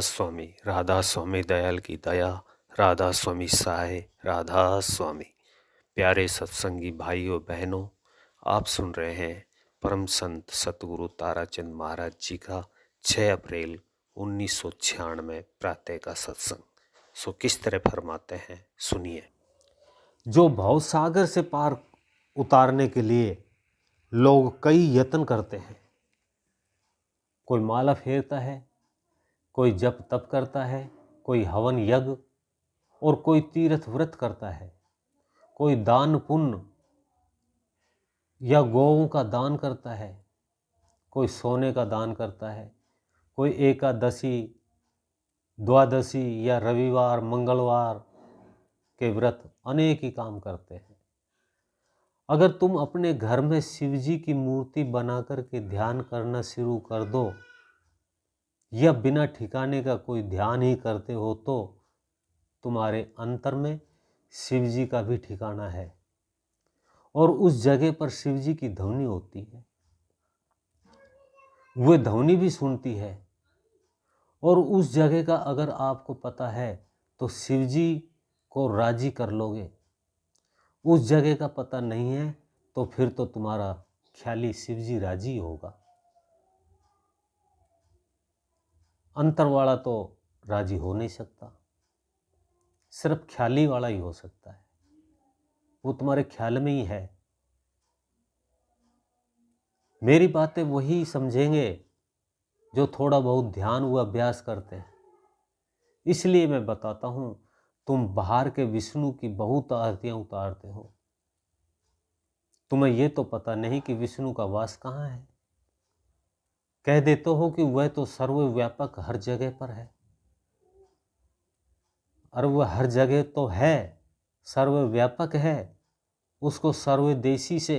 स्वामी, राधा स्वामी दयाल की दया, राधा स्वामी सहाय, राधा स्वामी। प्यारे सत्संगी भाइयों बहनों, आप सुन रहे हैं परम संत सतगुरु ताराचंद महाराज जी का 6 अप्रैल 1996 प्रातः का सत्संग। सो किस तरह फरमाते हैं, सुनिए। जो भव सागर से पार उतारने के लिए लोग कई यत्न करते हैं। कोई माला फेरता है, कोई जप तप करता है, कोई हवन यज्ञ और कोई तीर्थ व्रत करता है, कोई दान पुण्य या गौओं का दान करता है, कोई सोने का दान करता है, कोई एकादशी, द्वादशी या रविवार मंगलवार के व्रत अनेक ही काम करते हैं। अगर तुम अपने घर में शिव जी की मूर्ति बनाकर के ध्यान करना शुरू कर दो या बिना ठिकाने का कोई ध्यान ही करते हो तो तुम्हारे अंतर में शिव जी का भी ठिकाना है और उस जगह पर शिव जी की ध्वनि होती है। वह ध्वनि भी सुनती है और उस जगह का अगर आपको पता है तो शिव जी को राजी कर लोगे। उस जगह का पता नहीं है तो फिर तो तुम्हारा ख्याली शिव जी राजी होगा। अंतर वाला तो राजी हो नहीं सकता, सिर्फ ख्याली वाला ही हो सकता है। वो तुम्हारे ख्याल में ही है। मेरी बातें वही समझेंगे जो थोड़ा बहुत ध्यान व अभ्यास करते हैं। इसलिए मैं बताता हूँ, तुम बाहर के विष्णु की बहुत आरतियाँ उतारते हो, तुम्हें ये तो पता नहीं कि विष्णु का वास कहाँ है। कह देते हो कि वह तो सर्वव्यापक हर जगह पर है, और वह हर जगह तो है, सर्वव्यापक है, उसको सर्वदेशी से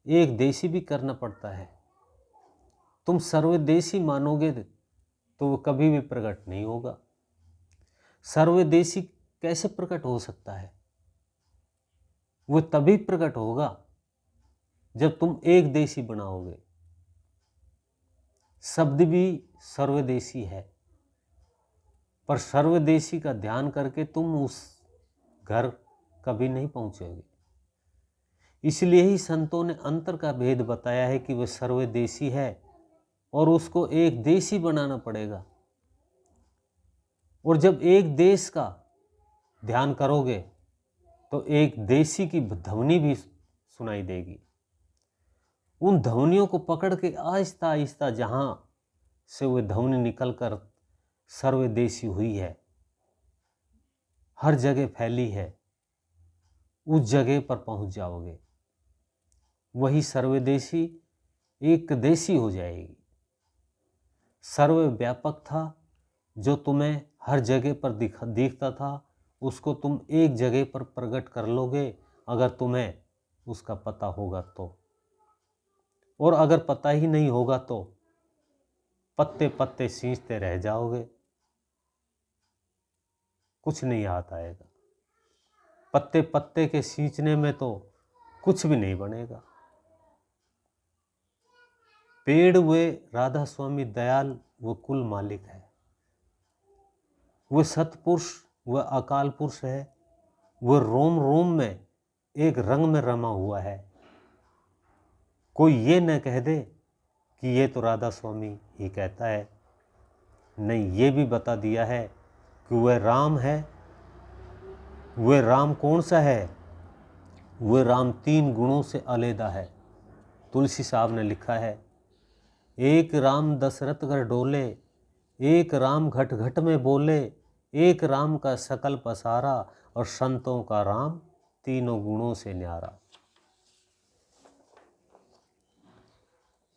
एक देशी भी करना पड़ता है। तुम सर्वदेशी मानोगे तो वो कभी भी प्रकट नहीं होगा। सर्वदेशी कैसे प्रकट हो सकता है? वो तभी प्रकट होगा जब तुम एक देशी बनाओगे। शब्द भी सर्वदेशी है, पर सर्वदेशी का ध्यान करके तुम उस घर कभी नहीं पहुंचोगे। इसलिए ही संतों ने अंतर का भेद बताया है कि वह सर्वदेशी है और उसको एक देशी बनाना पड़ेगा। और जब एक देश का ध्यान करोगे तो एक देशी की ध्वनि भी सुनाई देगी। उन ध्वनियों को पकड़ के आहिस्ता आहिस्ता जहाँ से वह ध्वनि निकलकर सर्वदेशी हुई है, हर जगह फैली है, उस जगह पर पहुंच जाओगे। वही सर्वदेशी एक देशी हो जाएगी। सर्वव्यापक था जो तुम्हें हर जगह पर दिखता था, उसको तुम एक जगह पर प्रकट कर लोगे अगर तुम्हें उसका पता होगा तो। और अगर पता ही नहीं होगा तो पत्ते पत्ते सींचते रह जाओगे, कुछ नहीं हाथ आएगा। पत्ते पत्ते के सींचने में तो कुछ भी नहीं बनेगा। पेड़ वे राधा स्वामी दयाल वो कुल मालिक है, वो सतपुरुष, वह अकाल पुरुष है, वह रोम रोम में एक रंग में रमा हुआ है। कोई ये न कह दे कि ये तो राधा स्वामी ही कहता है। नहीं, ये भी बता दिया है कि वह राम है। वह राम कौन सा है? वह राम 3 गुणों से अलहदा है। तुलसी साहब ने लिखा है, एक राम दशरथ घर डोले, एक राम घट घट में बोले, एक राम का सकल पसारा, और संतों का राम 3 गुणों से न्यारा।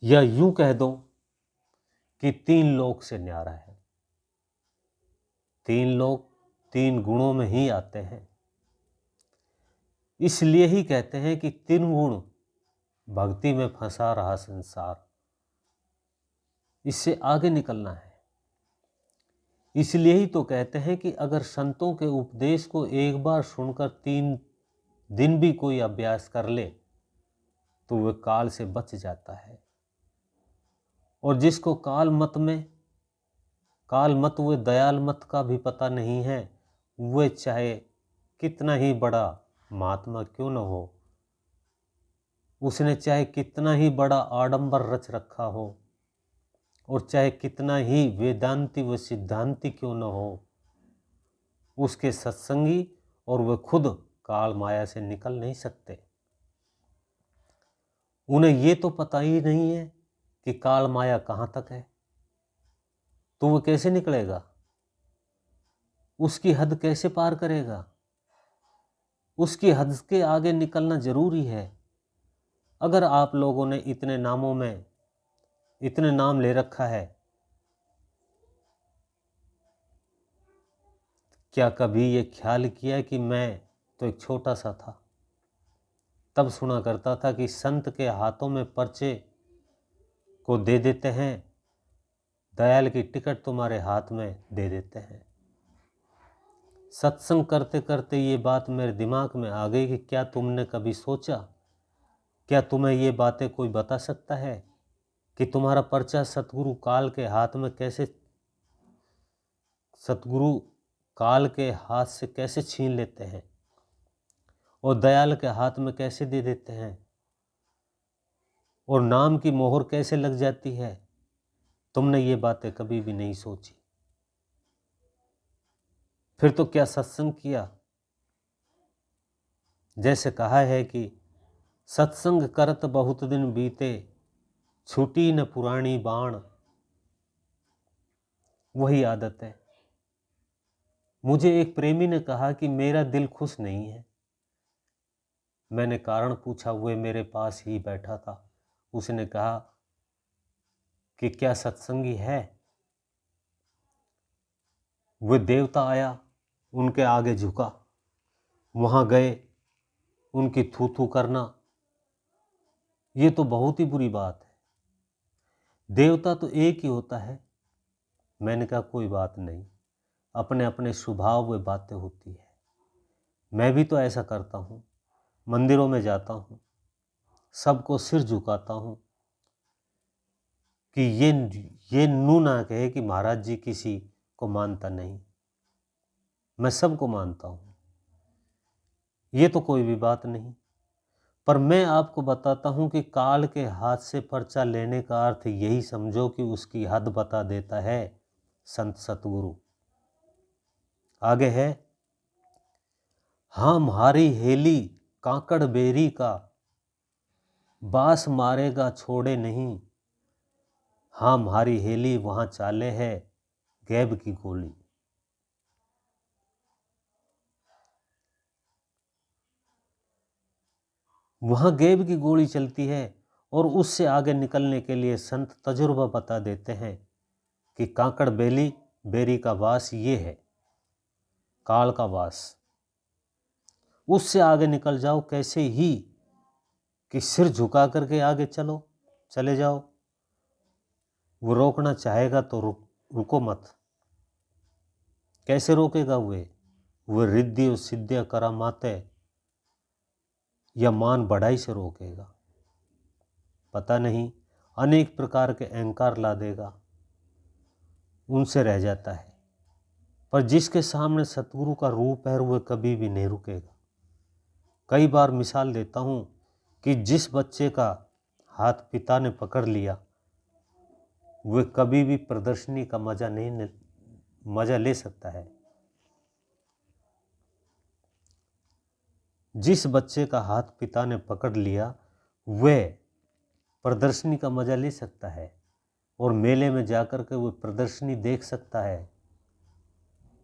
या यूं कह दो कि 3 लोक से न्यारा है। 3 लोक 3 गुणों में ही आते हैं। इसलिए ही कहते हैं कि 3 गुण भक्ति में फंसा रहा संसार, इससे आगे निकलना है। इसलिए ही तो कहते हैं कि अगर संतों के उपदेश को एक बार सुनकर 3 दिन भी कोई अभ्यास कर ले तो वह काल से बच जाता है। और जिसको काल मत में काल मत वे दयाल मत का भी पता नहीं है। वे चाहे कितना ही बड़ा महात्मा क्यों न हो, उसने चाहे कितना ही बड़ा आडंबर रच रखा हो और चाहे कितना ही वेदांती व सिद्धांती क्यों न हो, उसके सत्संगी और वे खुद काल माया से निकल नहीं सकते। उन्हें ये तो पता ही नहीं है कि काल माया कहाँ तक है, तो वो कैसे निकलेगा, उसकी हद कैसे पार करेगा। उसकी हद के आगे निकलना जरूरी है। अगर आप लोगों ने इतने नामों में इतने नाम ले रखा है, क्या कभी ये ख्याल किया कि मैं तो एक छोटा सा था, तब सुना करता था कि संत के हाथों में पर्चे को दे देते हैं, दयाल की टिकट तुम्हारे हाथ में दे देते हैं। सत्संग करते करते ये बात मेरे दिमाग में आ गई कि क्या तुमने कभी सोचा, क्या तुम्हें ये बातें कोई बता सकता है कि तुम्हारा पर्चा सतगुरु काल के हाथ में कैसे, सतगुरु काल के हाथ से कैसे छीन लेते हैं और दयाल के हाथ में कैसे दे देते हैं, और नाम की मोहर कैसे लग जाती है। तुमने ये बातें कभी भी नहीं सोची। फिर तो क्या सत्संग किया। जैसे कहा है कि सत्संग करत बहुत दिन बीते, छूटी न पुरानी बाण, वही आदत है। मुझे एक प्रेमी ने कहा कि मेरा दिल खुश नहीं है। मैंने कारण पूछा, वो मेरे पास ही बैठा था। उसने कहा कि क्या सत्संगी है। वो देवता आया, उनके आगे झुका, वहां गए, उनकी थू थू करना, ये तो बहुत ही बुरी बात है। देवता तो एक ही होता है। मैंने कहा कोई बात नहीं, अपने अपने स्वभाव व बातें होती है। मैं भी तो ऐसा करता हूँ, मंदिरों में जाता हूँ, सबको सिर झुकाता हूँ कि ये नू ना कहे कि महाराज जी किसी को मानता नहीं, मैं सबको मानता हूँ, ये तो कोई भी बात नहीं। पर मैं आपको बताता हूँ कि काल के हाथ से पर्चा लेने का अर्थ यही समझो कि उसकी हद बता देता है संत सतगुरु। आगे है, हाँ म्हारी हेली कांकड़ बेरी का, बास मारेगा छोड़े नहीं, हाँ म्हारी हेली वहां चाले है गैब की गोली। वहां गैब की गोली चलती है और उससे आगे निकलने के लिए संत तजुर्बा बता देते हैं कि कांकड़ बेरी का वास ये है, काल का वास। उससे आगे निकल जाओ कैसे ही कि सिर झुका करके आगे चले जाओ। वो रोकना चाहेगा तो रुको मत। कैसे रोकेगा वो रिद्धि और सिद्धियां करामाते या मान बढ़ाई से रोकेगा, पता नहीं, अनेक प्रकार के अहंकार ला देगा, उनसे रह जाता है। पर जिसके सामने सतगुरु का रूप है वह कभी भी नहीं रुकेगा। कई बार मिसाल देता हूँ कि जिस बच्चे का हाथ पिता ने पकड़ लिया वह कभी भी प्रदर्शनी का मजा ले सकता है। जिस बच्चे का हाथ पिता ने पकड़ लिया वह प्रदर्शनी का मजा ले सकता है और मेले में जाकर के वह प्रदर्शनी देख सकता है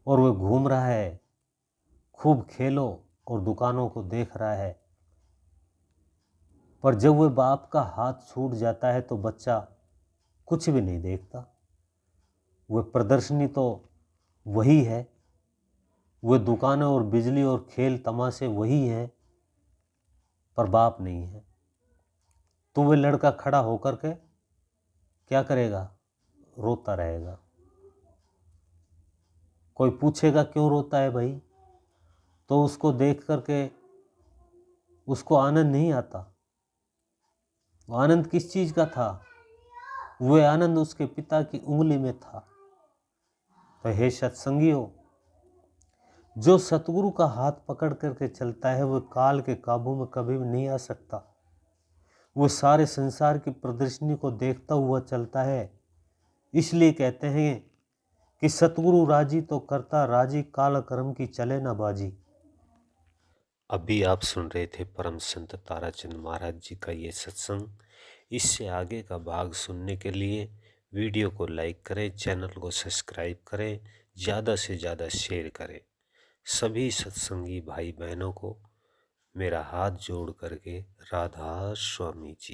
और वह घूम रहा है, खूब खेलो और दुकानों को देख रहा है। पर जब वह बाप का हाथ छूट जाता है तो बच्चा कुछ भी नहीं देखता। वह प्रदर्शनी तो वही है, वह दुकानें और बिजली और खेल तमाशे वही हैं, पर बाप नहीं है। तो वह लड़का खड़ा होकर के क्या करेगा, रोता रहेगा। कोई पूछेगा क्यों रोता है भाई, तो उसको देख करके उसको आनंद नहीं आता। आनंद किस चीज का था, वह आनंद उसके पिता की उंगली में था। तो हे सत्संगियों, जो सतगुरु का हाथ पकड़ करके चलता है वो काल के काबू में कभी भी नहीं आ सकता। वो सारे संसार की प्रदर्शनी को देखता हुआ चलता है। इसलिए कहते हैं कि सतगुरु राजी तो करता राजी, काल कर्म की चले ना बाजी। अभी आप सुन रहे थे परम संत ताराचंद महाराज जी का ये सत्संग। इससे आगे का भाग सुनने के लिए वीडियो को लाइक करें, चैनल को सब्सक्राइब करें, ज़्यादा से ज़्यादा शेयर करें। सभी सत्संगी भाई बहनों को मेरा हाथ जोड़ करके राधा स्वामी जी।